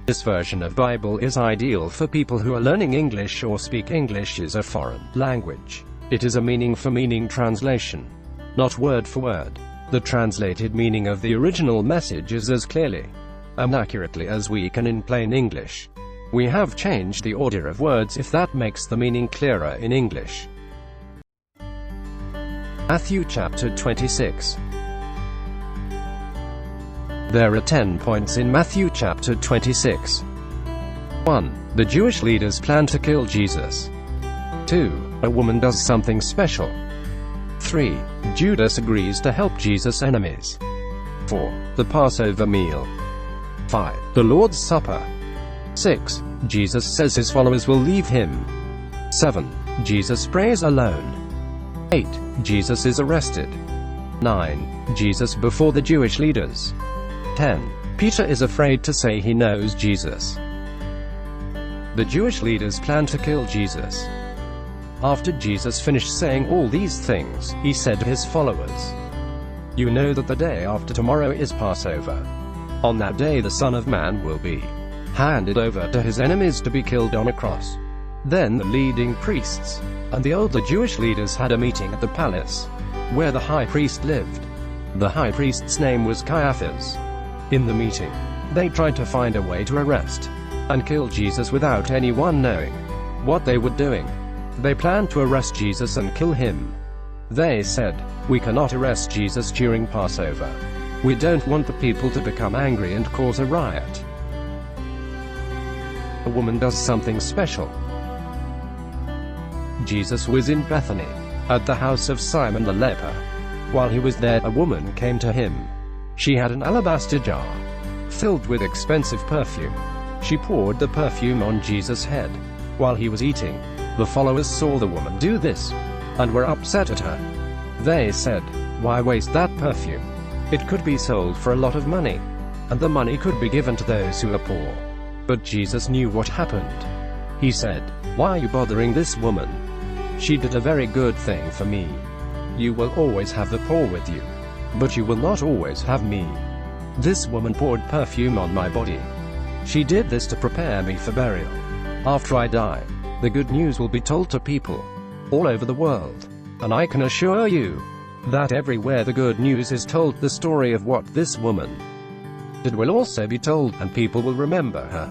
This version of Bible is ideal for people who are learning English or speak English as a foreign language. It is a meaning-for-meaning translation, not word for word. The translated meaning of the original message is as clearly and accurately as we can in plain English. We have changed the order of words if that makes the meaning clearer in English. Matthew chapter 26. There are 10 points in Matthew chapter 26. 1. The Jewish leaders plan to kill Jesus. 2. A woman does something special. 3. Judas agrees to help Jesus' enemies. 4. The Passover Meal. 5. The Lord's Supper. 6. Jesus says his followers will leave him. 7. Jesus prays alone. 8. Jesus is arrested. 9. Jesus before the Jewish leaders. 10. Peter is afraid to say he knows Jesus. The Jewish leaders plan to kill Jesus. After Jesus finished saying all these things, he said to his followers, "You know that the day after tomorrow is Passover. On that day the Son of Man will be handed over to his enemies to be killed on a cross." Then the leading priests and the older Jewish leaders had a meeting at the palace, where the high priest lived. The high priest's name was Caiaphas. In the meeting, they tried to find a way to arrest and kill Jesus without anyone knowing what they were doing. They planned to arrest Jesus and kill him. They said, "We cannot arrest Jesus during Passover. We don't want the people to become angry and cause a riot." A woman does something special. Jesus was in Bethany, at the house of Simon the leper. While he was there, a woman came to him. She had an alabaster jar filled with expensive perfume. She poured the perfume on Jesus' head. While he was eating, the followers saw the woman do this and were upset at her. They said, "Why waste that perfume? It could be sold for a lot of money, and the money could be given to those who are poor." But Jesus knew what happened. He said, "Why are you bothering this woman? She did a very good thing for me. You will always have the poor with you, but you will not always have me. This woman poured perfume on my body. She did this to prepare me for burial. After I die, the good news will be told to people all over the world. And I can assure you that everywhere the good news is told, the story of what this woman did will also be told, and people will remember her."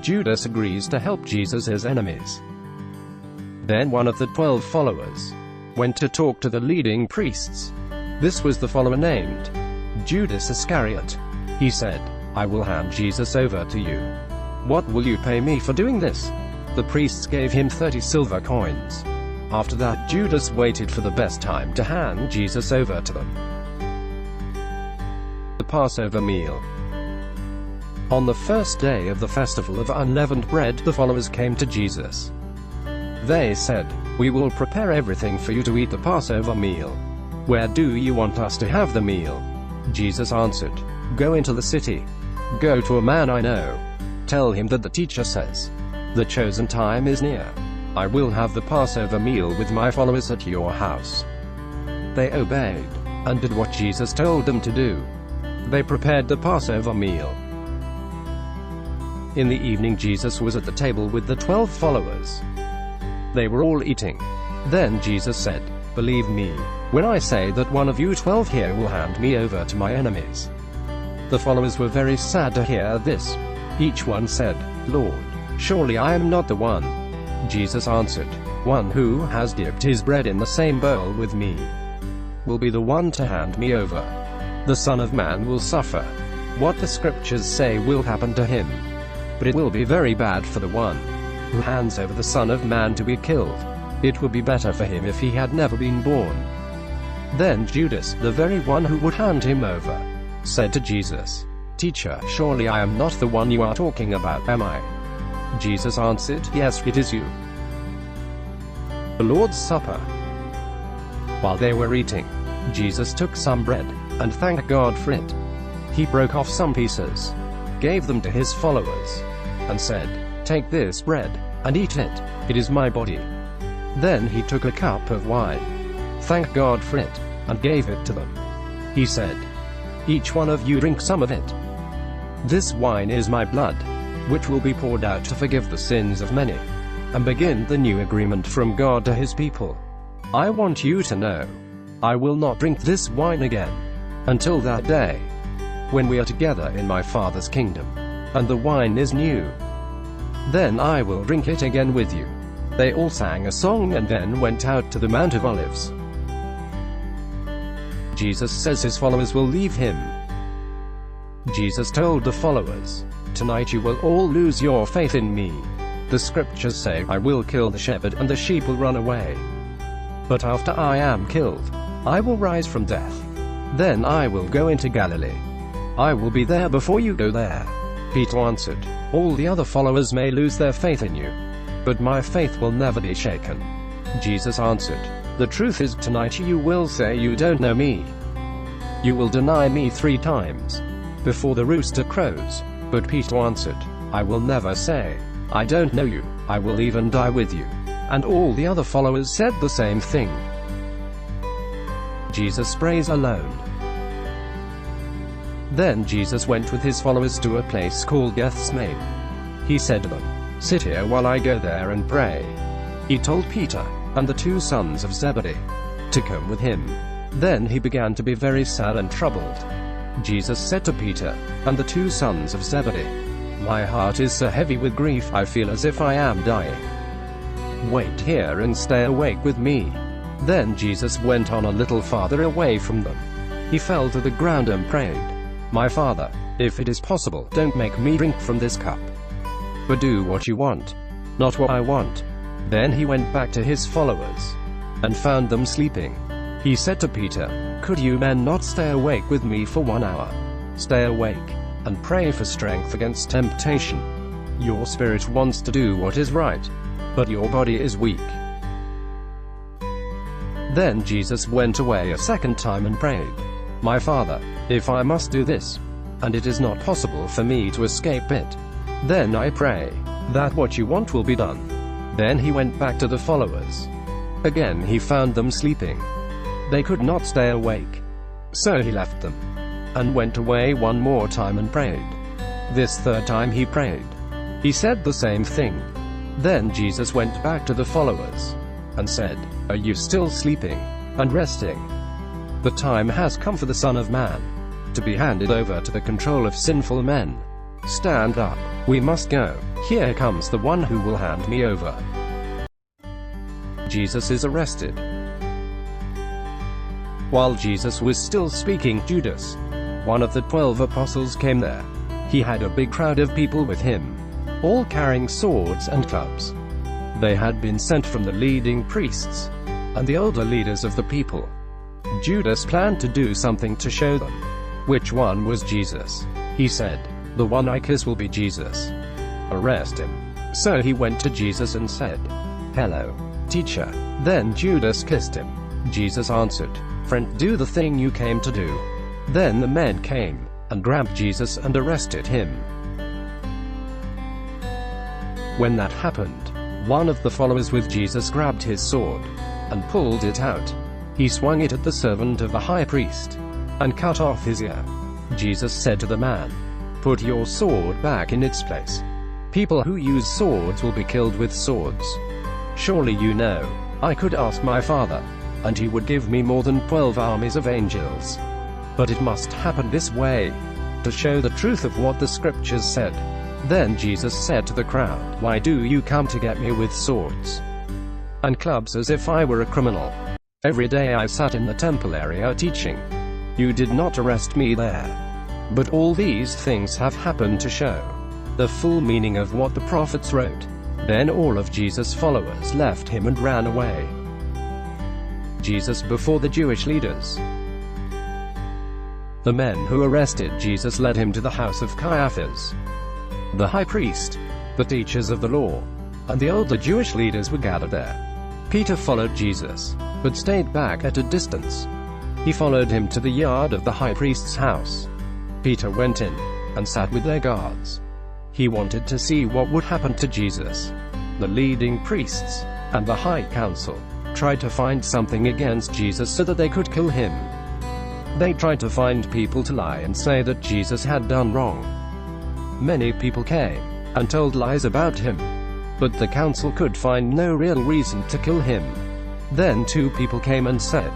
Judas agrees to help Jesus' enemies. Then one of the 12 followers went to talk to the leading priests. This was the follower named Judas Iscariot. He said, "I will hand Jesus over to you. What will you pay me for doing this?" The priests gave him 30 silver coins. After that, Judas waited for the best time to hand Jesus over to them. The Passover Meal. On the first day of the festival of unleavened bread, the followers came to Jesus. They said, "We will prepare everything for you to eat the Passover meal. Where do you want us to have the meal?" Jesus answered, "Go into the city. Go to a man I know. Tell him that the teacher says, 'The chosen time is near. I will have the Passover meal with my followers at your house.'" They obeyed and did what Jesus told them to do. They prepared the Passover meal. In the evening, Jesus was at the table with the 12 followers. They were all eating. Then Jesus said, "Believe me when I say that one of you 12 here will hand me over to my enemies." The followers were very sad to hear this. Each one said, "Lord, surely I am not the one." Jesus answered, "One who has dipped his bread in the same bowl with me will be the one to hand me over. The Son of Man will suffer what the Scriptures say will happen to him. But it will be very bad for the one who hands over the Son of Man to be killed. It would be better for him if he had never been born." Then Judas, the very one who would hand him over, said to Jesus, "Teacher, surely I am not the one you are talking about, am I?" Jesus answered, "Yes, it is you." The Lord's Supper. While they were eating, Jesus took some bread and thanked God for it. He broke off some pieces, gave them to his followers, and said, "Take this bread and eat it. It is my body." Then he took a cup of wine, thanked God for it, and gave it to them. He said, "Each one of you drink some of it. This wine is my blood, which will be poured out to forgive the sins of many, and begin the new agreement from God to his people. I want you to know, I will not drink this wine again, until that day, when we are together in my Father's kingdom, and the wine is new. Then I will drink it again with you. They all sang a song and then went out to the Mount of Olives. Jesus says his followers will leave him. Jesus told the followers, "Tonight you will all lose your faith in me. The scriptures say, I will kill the shepherd and the sheep will run away. But after I am killed, I will rise from death. Then I will go into Galilee. I will be there before you go there." Peter answered, "All the other followers may lose their faith in you, but my faith will never be shaken." Jesus answered, "The truth is, tonight you will say you don't know me. You will deny me 3 times before the rooster crows." But Peter answered, "I will never say, I don't know you. I will even die with you." And all the other followers said the same thing. Jesus prays alone. Then Jesus went with his followers to a place called Gethsemane. He said to them, "Sit here while I go there and pray." He told Peter and the 2 sons of Zebedee to come with him. Then he began to be very sad and troubled. Jesus said to Peter and the 2 sons of Zebedee, "My heart is so heavy with grief, I feel as if I am dying. Wait here and stay awake with me." Then Jesus went on a little farther away from them. He fell to the ground and prayed, "My Father, if it is possible, don't make me drink from this cup. But do what you want, not what I want." Then he went back to his followers and found them sleeping. He said to Peter, "Could you men not stay awake with me for 1 hour? Stay awake and pray for strength against temptation. Your spirit wants to do what is right, but your body is weak." Then Jesus went away a second time and prayed, "My Father, if I must do this, and it is not possible for me to escape it, then I pray that what you want will be done." Then he went back to the followers. Again he found them sleeping. They could not stay awake. So he left them and went away one more time and prayed. This 3rd time he prayed. He said the same thing. Then Jesus went back to the followers and said, "Are you still sleeping and resting? The time has come for the Son of Man to be handed over to the control of sinful men. Stand up, we must go. Here comes the one who will hand me over." Jesus is arrested. While Jesus was still speaking, Judas, one of the 12 apostles, came there. He had a big crowd of people with him, all carrying swords and clubs. They had been sent from the leading priests and the older leaders of the people. Judas planned to do something to show them which one was Jesus. He said, "The one I kiss will be Jesus. Arrest him." So he went to Jesus and said, "Hello, teacher." Then Judas kissed him. Jesus answered, "Friend, do the thing you came to do." Then the men came and grabbed Jesus and arrested him. When that happened, one of the followers with Jesus grabbed his sword and pulled it out. He swung it at the servant of the high priest and cut off his ear. Jesus said to the man, "Put your sword back in its place. People who use swords will be killed with swords. Surely you know, I could ask my Father, and he would give me more than 12 armies of angels. But it must happen this way, to show the truth of what the scriptures said." Then Jesus said to the crowd, "Why do you come to get me with swords and clubs as if I were a criminal? Every day I sat in the temple area teaching. You did not arrest me there. But all these things have happened to show the full meaning of what the prophets wrote." Then all of Jesus' followers left him and ran away. Jesus before the Jewish leaders. The men who arrested Jesus led him to the house of Caiaphas, the high priest. The teachers of the law and the older Jewish leaders were gathered there. Peter followed Jesus, but stayed back at a distance. He followed him to the yard of the high priest's house. Peter went in and sat with their guards. He wanted to see what would happen to Jesus. The leading priests and the high council tried to find something against Jesus so that they could kill him. They tried to find people to lie and say that Jesus had done wrong. Many people came and told lies about him, but the council could find no real reason to kill him. Then 2 people came and said,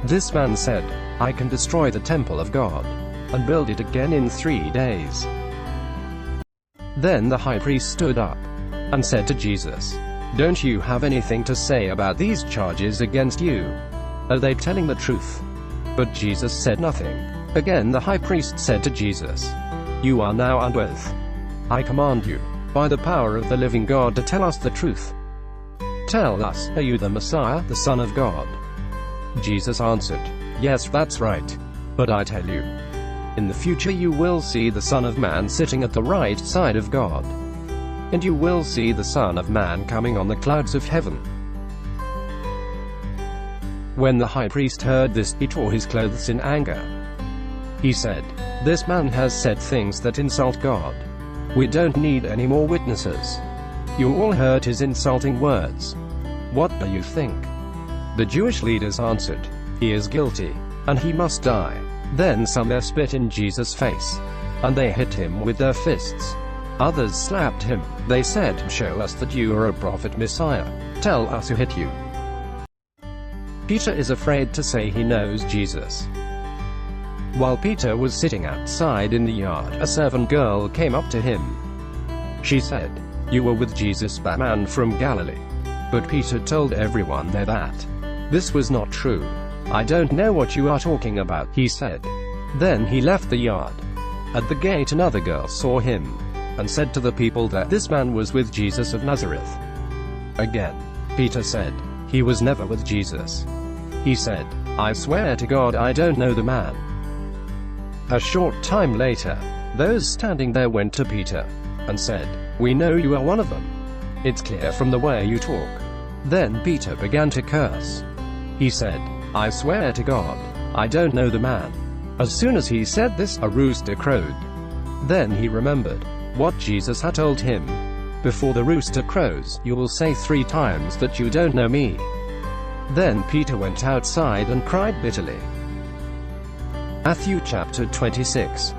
"This man said, I can destroy the temple of God and build it again in 3 days." Then the high priest stood up and said to Jesus, "Don't you have anything to say about these charges against you? Are they telling the truth?" But Jesus said nothing. Again the high priest said to Jesus, "You are now under oath. I command you, by the power of the living God, to tell us the truth. Tell us, are you the Messiah, the Son of God?" Jesus answered, "Yes, that's right. But I tell you, in the future you will see the Son of Man sitting at the right side of God. And you will see the Son of Man coming on the clouds of heaven." When the high priest heard this, he tore his clothes in anger. He said, "This man has said things that insult God. We don't need any more witnesses. You all heard his insulting words. What do you think?" The Jewish leaders answered, "He is guilty, and he must die." Then some there spit in Jesus' face, and they hit him with their fists. Others slapped him. They said, "Show us that you are a prophet Messiah. Tell us who hit you." Peter is afraid to say he knows Jesus. While Peter was sitting outside in the yard, a servant girl came up to him. She said, "You were with Jesus, that man from Galilee." But Peter told everyone there that this was not true. "I don't know what you are talking about," he said. Then he left the yard. At the gate another girl saw him, and said to the people that this man was with Jesus of Nazareth. Again, Peter said, "He was never with Jesus." He said, "I swear to God I don't know the man." A short time later, those standing there went to Peter, and said, "We know you are one of them. It's clear from the way you talk." Then Peter began to curse. He said, "I swear to God, I don't know the man." As soon as he said this, a rooster crowed. Then he remembered what Jesus had told him. "Before the rooster crows, you will say 3 times that you don't know me." Then Peter went outside and cried bitterly. Matthew chapter 26.